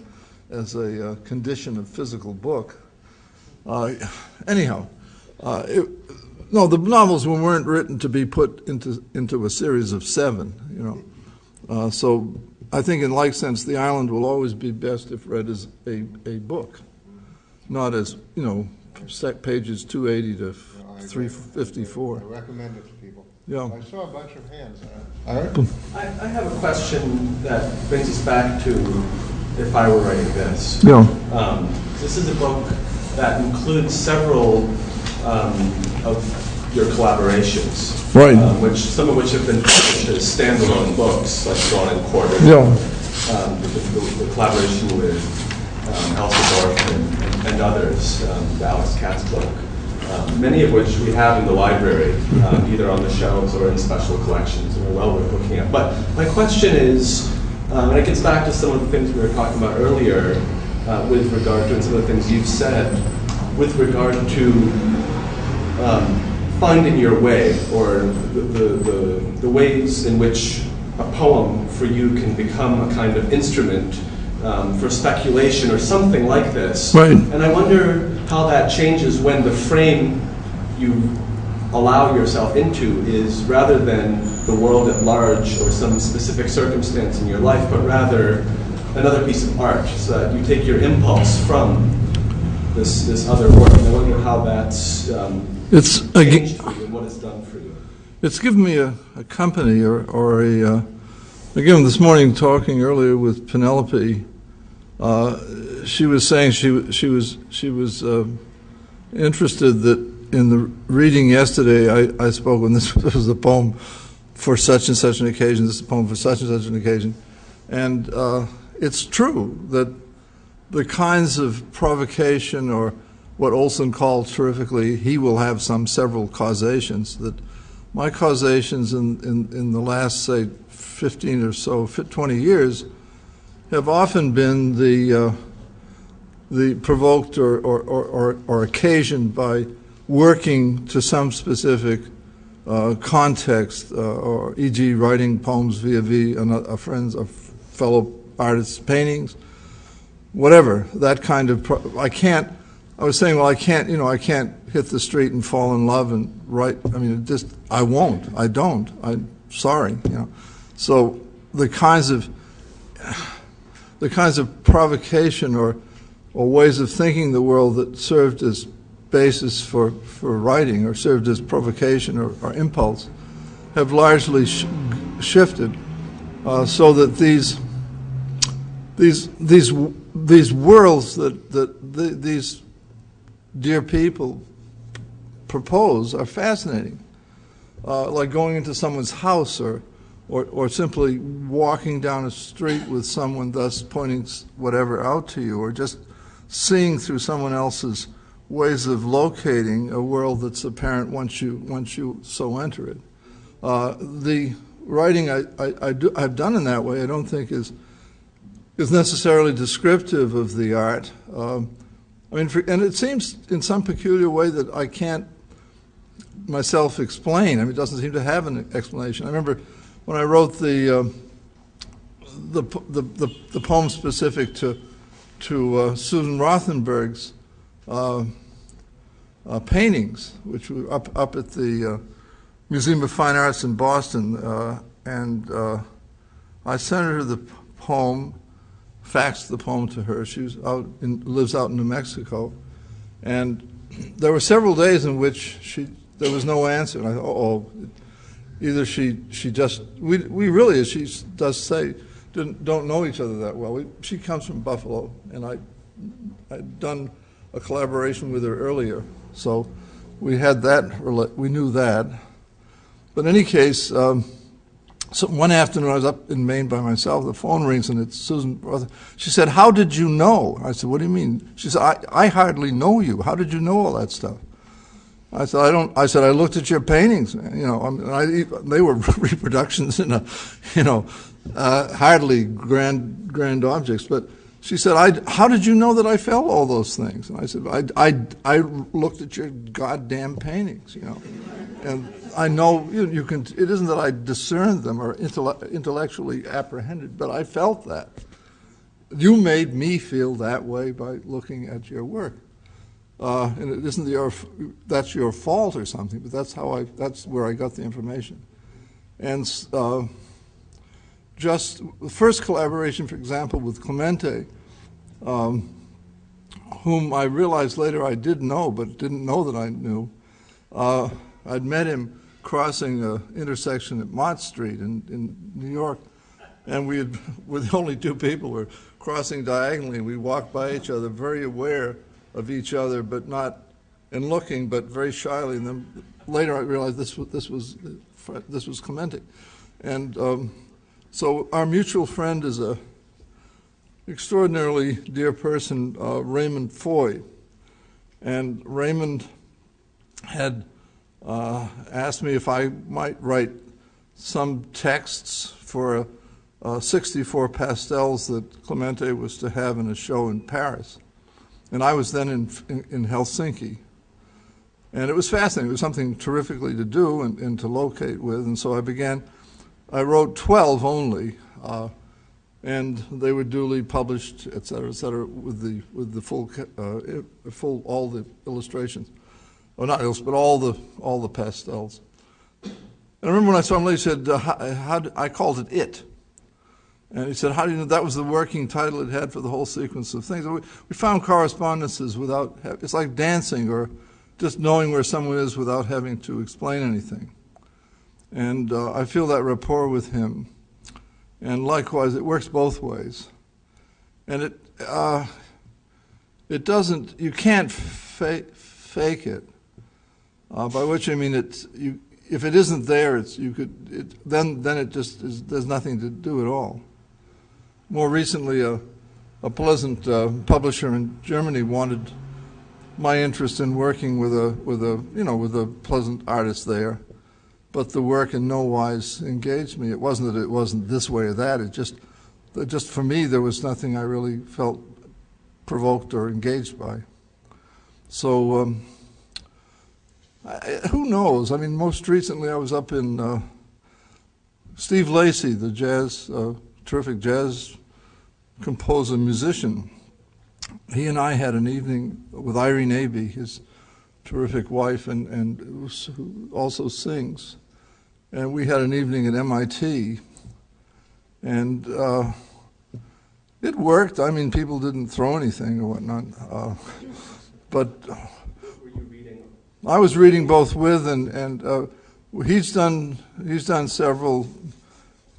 condition of physical book. Anyhow, no, the novels weren't written to be put into a series of 7, you know. So I think in like sense, The Island will always be best if read as a book, not as, you know, pages 280 to 354. I recommend it to people. Yeah. I saw a bunch of hands. I have a question that brings us back to if I were writing this. Yeah. This is a book that includes several of your collaborations, Right. Some of which have been published as standalone books, like Drawn and Quartered. Yeah. The collaboration with Elsa Dorff and others, the Alex Katz book. Many of which we have in the library, either on the shelves or in special collections, and are well worth looking at. But my question is, and it gets back to some of the things we were talking about earlier with regard to, and some of the things you've said, with regard to finding your way, or the ways in which a poem for you can become a kind of instrument for speculation or something like this. Right. And I wonder how that changes when the frame you allow yourself into is rather than the world at large or some specific circumstance in your life, but rather another piece of art, so that you take your impulse from this other work. And I wonder how that's changed for you and what it's done for you. It's given me a company or again, this morning talking earlier with Penelope, she was saying she was interested that in the reading yesterday I spoke when this was a poem for such and such an occasion, this is a poem for such and such an occasion, and it's true that the kinds of provocation, or what Olson called terrifically, he will have several causations, that my causations in the last, say, 15 or so, 20 years, have often been the provoked or occasioned by working to some specific context, or e.g. writing poems vis-a-vis a friend's, a fellow artist's paintings, whatever, that kind of, I was saying, well, I can't hit the street and fall in love and write, I mean, I don't, I'm sorry, you know. So the kinds of provocation or ways of thinking the world that served as basis for writing, or served as provocation or impulse, have largely shifted, so that these worlds that these dear people propose are fascinating, like going into someone's house, or simply walking down a street with someone, thus pointing whatever out to you, or just seeing through someone else's ways of locating a world that's apparent once you so enter it. The writing I've done in that way, I don't think is necessarily descriptive of the art. And it seems in some peculiar way that I can't myself explain. I mean, it doesn't seem to have an explanation. I remember when I wrote the poem specific to Susan Rothenberg's paintings, which were up at the Museum of Fine Arts in Boston, and I sent her the poem, faxed the poem to her. She was lives out in New Mexico, and there were several days in which there was no answer. And I thought, either she just we really, as she does say, don't know each other that well. She comes from Buffalo, and I'd done a collaboration with her earlier, so we had that. We knew that. But in any case, so one afternoon I was up in Maine by myself. The phone rings, and it's Susan. She said, "How did you know?" I said, "What do you mean?" She said, "I hardly know you. How did you know all that stuff?" I said, "I don't." I said, "I looked at your paintings. You know, they were reproductions in hardly grand objects." But she said, "How did you know that I felt all those things?" And I said, "I looked at your goddamn paintings, you know." And I know you can. It isn't that I discerned them or intellectually apprehended, but I felt that. You made me feel that way by looking at your work, and it isn't that's your fault or something, but that's where I got the information, and just the first collaboration, for example, with Clemente, whom I realized later I did know, but didn't know that I knew. I'd met him crossing an intersection at Mott Street in New York, and we're the only two people who were crossing diagonally. We walked by each other, very aware of each other, but not and looking, but very shyly. And then later I realized this was Clemente, and so our mutual friend is a extraordinarily dear person, Raymond Foy, and Raymond had asked me if I might write some texts for 64 pastels that Clemente was to have in a show in Paris. And I was then in Helsinki. And it was fascinating. It was something terrifically to do and to locate with. And so I wrote 12 only, and they were duly published, et cetera, with the full all the illustrations. Well, not illustrations, but all the pastels. And I remember when I saw him, he said, I called it It. And he said, how do you know that was the working title it had for the whole sequence of things? We found correspondences without, it's like dancing or just knowing where someone is without having to explain anything. And I feel that rapport with him. And likewise, it works both ways. And it doesn't, you can't fake it. By which I mean, if it isn't there, then it just there's nothing to do at all. More recently, a pleasant publisher in Germany wanted my interest in working with a pleasant artist there, but the work in no wise engaged me. It wasn't that it wasn't this way or that. It just for me there was nothing I really felt provoked or engaged by. So who knows? I mean, most recently I was up in Steve Lacy, the terrific jazz composer, musician. He and I had an evening with Irene Abbey, his terrific wife, and who also sings. And we had an evening at MIT, and it worked. I mean, people didn't throw anything or whatnot, but Were you reading? I was reading both with and he's done several.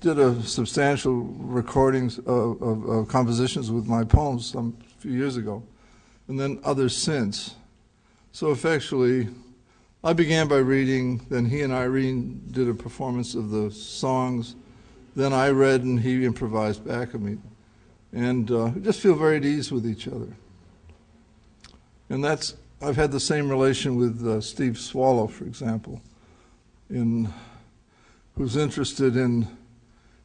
Did a substantial recordings of compositions with my poems a few years ago, and then others since. So effectually, I began by reading, then he and Irene did a performance of the songs, then I read and he improvised back at me. And we just feel very at ease with each other. And I've had the same relation with Steve Swallow, for example, who's interested in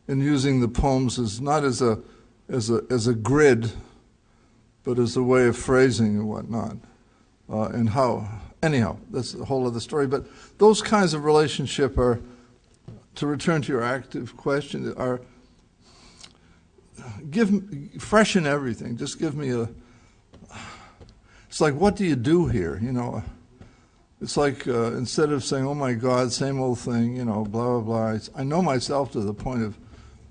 using the poems as not as a grid, but as a way of phrasing and whatnot, and how. Anyhow, that's a whole other story. But those kinds of relationship are, to return to your active question, are freshen everything. Just give me it's like, what do you do here? You know, it's like instead of saying, oh my God, same old thing, you know, blah, blah, blah. I know myself to the point of,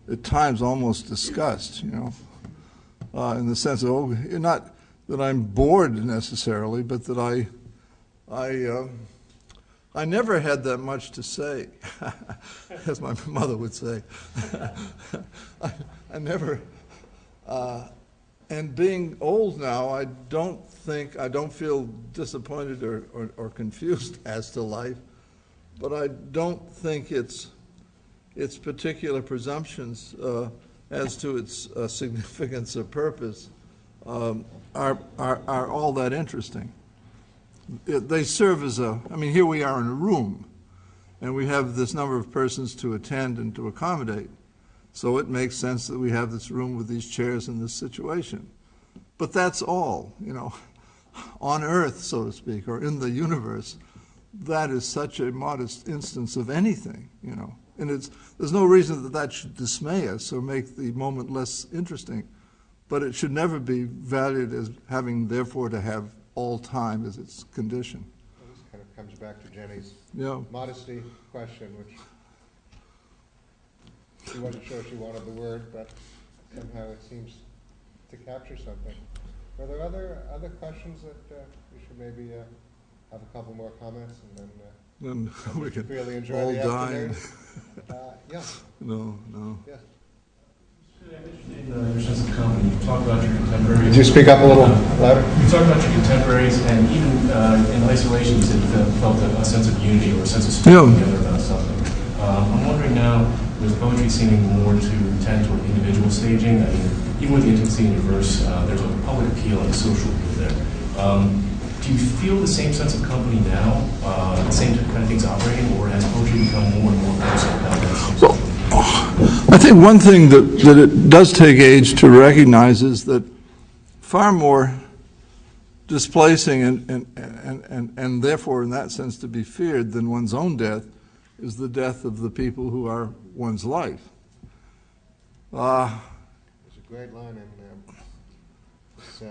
at times, almost disgust, you know, in the sense of, not that I'm bored necessarily, but that I never had that much to say, as my mother would say. I never, and being old now, I don't feel disappointed or confused as to life, but I don't think its particular presumptions as to its significance or purpose are all that interesting. They serve as here we are in a room, and we have this number of persons to attend and to accommodate. So it makes sense that we have this room with these chairs in this situation. But that's all, you know, on Earth, so to speak, or in the universe. that is such a modest instance of anything, you know. And there's no reason that that should dismay us or make the moment less interesting, but it should never be valued as having, therefore, to have all time as its condition. Well, this kind of comes back to Jenny's Yeah. modesty question, which she wasn't sure she wanted the word, but somehow it seems to capture something. Are there other questions that we should maybe have a couple more comments and then Then we can really enjoy all the die. afternoon? Yeah, No. yes. In your sense of company, you talk about your contemporaries. Could you speak up a little louder? You talk about your contemporaries, and even in isolation, you said you felt a sense of unity or a sense of sticking together about something. I'm wondering now, with poetry seeming more to tend toward individual staging, I mean, even with the intimacy in your verse, there's a public appeal and a social appeal there. Do you feel the same sense of company now, the same kind of things operating, or has poetry become more and more personal? I think one thing that it does take age to recognize is that far more displacing and therefore in that sense to be feared than one's own death is the death of the people who are one's life. There's a great line in this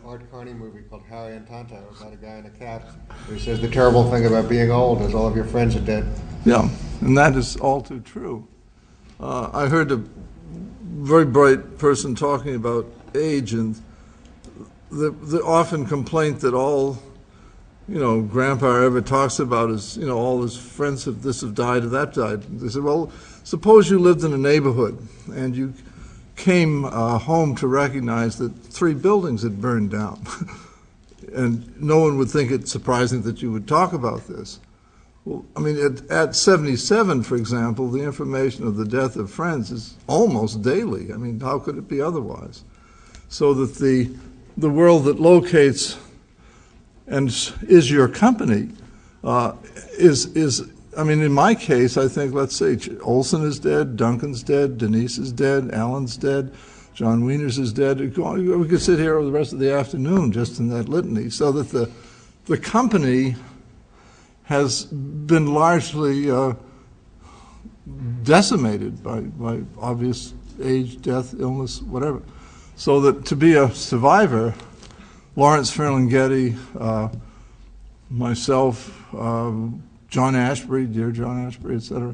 Art Carney movie called Harry and Tonto about a guy in a cat who says the terrible thing about being old is all of your friends are dead. Yeah, and that is all too true. I heard a very bright person talking about age and the often complaint that all, Grandpa ever talks about is, all his friends have died or that died. They said, well, suppose you lived in a neighborhood and you came home to recognize that 3 buildings had burned down. And no one would think it surprising that you would talk about this. Well, I mean, at 77, for example, the information of the death of friends is almost daily. I mean, how could it be otherwise? So that the world that locates and is your company is I mean, in my case, I think, let's say, Olson is dead, Duncan's dead, Denise is dead, Alan's dead, John Wieners is dead. We could sit here the rest of the afternoon just in that litany. So that the company has been largely decimated by obvious age, death, illness, whatever. So that to be a survivor, Lawrence Ferlinghetti, myself, John Ashbery, dear John Ashbery, et cetera,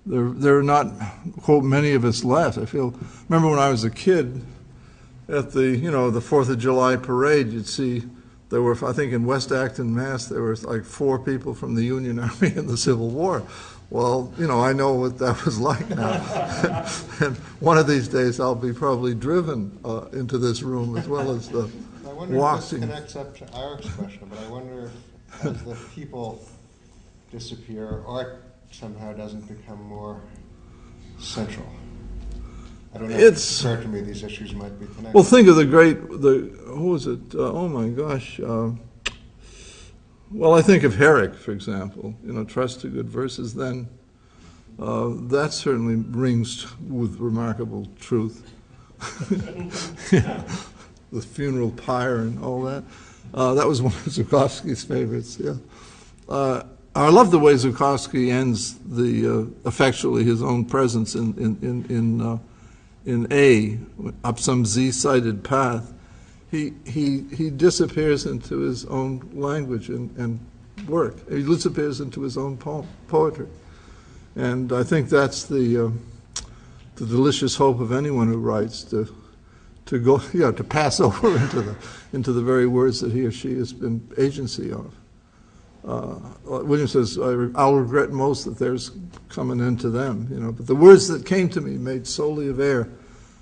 there are not, quote, many of us left. Remember when I was a kid, at the 4th of July parade, you'd see there were, I think in West Acton, Mass, there were like 4 people from the Union Army in the Civil War. Well, I know what that was like now. And one of these days I'll be probably driven into this room as well as the I wonder if this connects up to Eric's question, but I wonder if as the people disappear, art somehow doesn't become more central. I don't know. It occurred to me these issues might be connected. Well, think of who was it? Oh my gosh. Well, I think of Herrick, for example. Trust to good verses. Then that certainly rings with remarkable truth. The funeral pyre and all that. That was one of Zukowski's favorites. Yeah. I love the way Zukowski ends effectually his own presence in A, up some Z-sided path. He disappears into his own language and work. He disappears into his own poetry. And I think that's the delicious hope of anyone who writes, to go, to pass over into the very words that he or she has been agency of. William says, I'll regret most that there's coming into them, but the words that came to me made solely of air,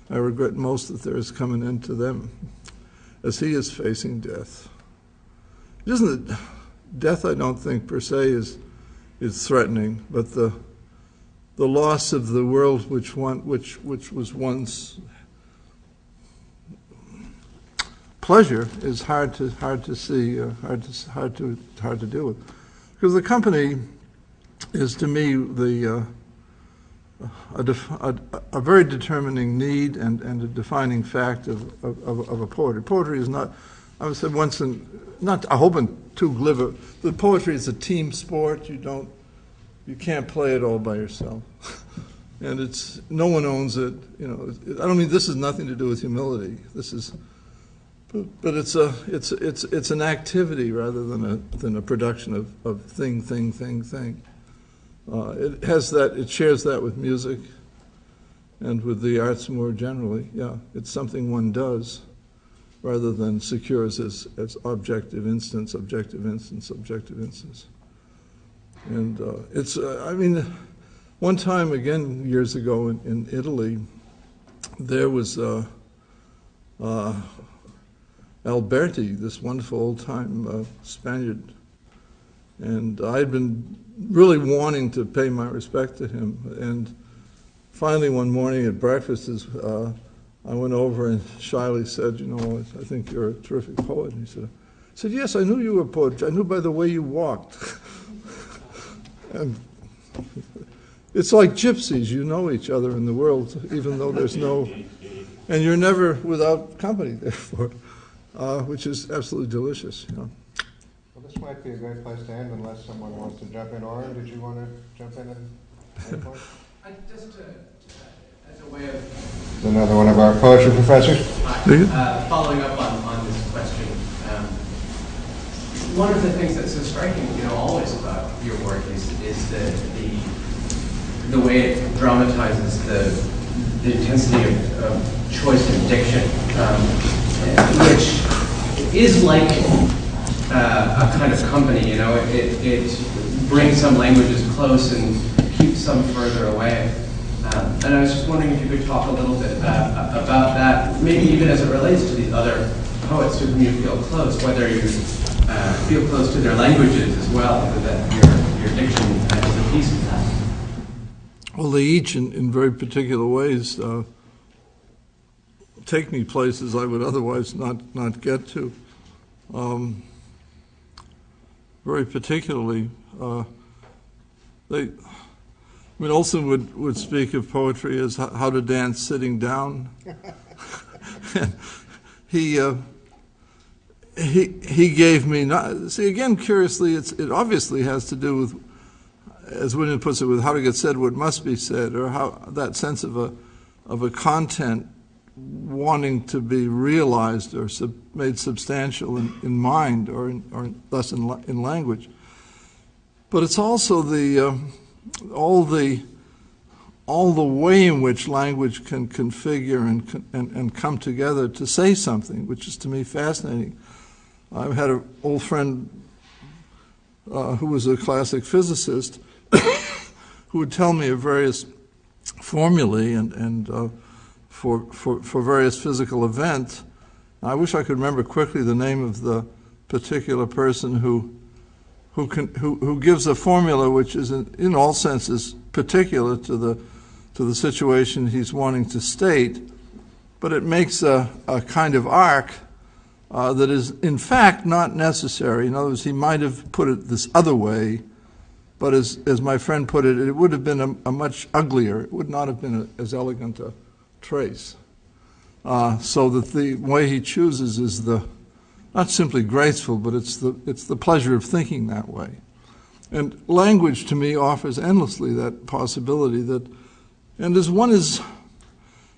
I regret most that there is coming into them, as he is facing death. Isn't it, death I don't think per se is threatening, but the loss of the world which was once pleasure is hard to see, hard to deal with, because the company is to me a very determining need and a defining fact of a poetry. Poetry is not. I said once, not I hope in too glib, the poetry is a team sport. You can't play it all by yourself, and no one owns it. You know, I don't mean this has nothing to do with humility. This is, but it's an activity rather than a production of thing. It has that. It shares that with music, and with the arts more generally. Yeah, it's something one does, rather than secures as objective instance. And I mean, one time again years ago in Italy, there was Alberti, this wonderful old-time Spaniard, and I had been really wanting to pay my respect to him. And finally, one morning at breakfast, I went over and shyly said, "You know, I think you're a terrific poet." And he said, "Yes, I knew you were a poet. I knew by the way you walked." And it's like gypsies, you know each other in the world, even though there's no, and you're never without company, therefore, which is absolutely delicious. You know. Well, this might be a great place to end unless someone wants to jump in. Oren, did you want to jump in at any point? Just as a way of... Another one of our poetry professors. Following up on this question, one of the things that's so striking, always about your work is the way it dramatizes the intensity of choice and diction, which is like a kind of company. It brings some languages close and keeps some further away. And I was just wondering if you could talk a little bit about that, maybe even as it relates to these other poets to whom you feel close, whether you feel close to their languages as well, whether that your diction is a piece of that. Well, they each, in very particular ways, take me places I would otherwise not get to. Very particularly, Olson would speak of poetry as how to dance sitting down. He gave me again, curiously, it obviously has to do with, as William puts it, with how to get said what must be said, or how that sense of a content wanting to be realized or made substantial in mind, or thus in language. But it's also all the way in which language can configure and come together to say something, which is to me fascinating. I had an old friend who was a classic physicist who would tell me of various formulae and for various physical events. I wish I could remember quickly the name of the particular person who gives a formula which is in all senses particular to the situation he's wanting to state, but it makes a kind of arc that is in fact not necessary. In other words, he might have put it this other way, but as my friend put it, it would have been a much uglier, it would not have been as elegant a trace. So that the way he chooses is not simply graceful, but it's the pleasure of thinking that way. And language to me offers endlessly that possibility and as one is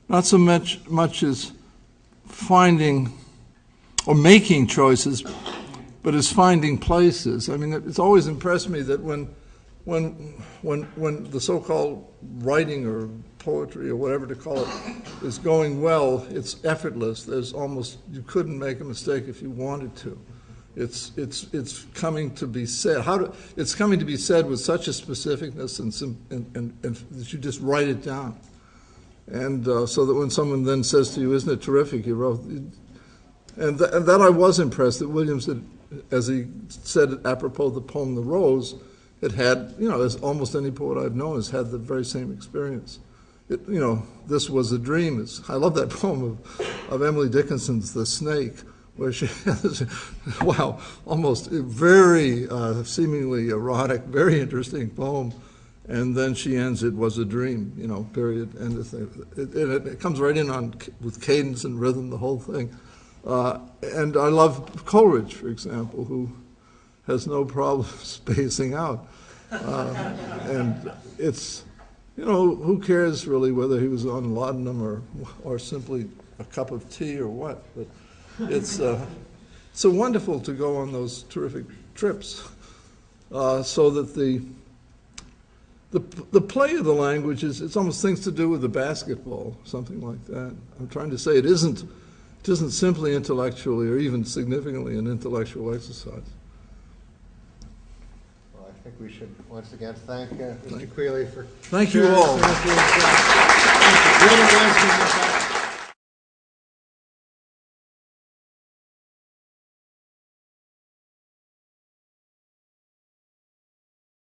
not so much as finding or making choices, but as finding places. I mean, it's always impressed me that when the so-called writing or poetry or whatever to call it is going well, it's effortless. You couldn't make a mistake if you wanted to. It's coming to be said. It's coming to be said with such a specificness and that you just write it down. And so that when someone then says to you, "Isn't it terrific you wrote?" And that I was impressed that Williams, as he said apropos of the poem "The Rose," it had, as almost any poet I've known has had the very same experience. This was a dream. I love that poem of Emily Dickinson's "The Snake," where she has, almost a very seemingly erotic, very interesting poem, and then she ends, "It was a dream," period, end of thing. It comes right in with cadence and rhythm, the whole thing. And I love Coleridge, for example, who has no problem spacing out. And it's, you know, who cares really whether he was on laudanum or simply a cup of tea or what? But it's so wonderful to go on those terrific trips, so that the play of the language it's almost things to do with the basketball, something like that. I'm trying to say it isn't simply intellectually or even significantly an intellectual exercise. Well, I think we should once again thank Mr. Creeley for Thank you sharing all. some of his, great advice in this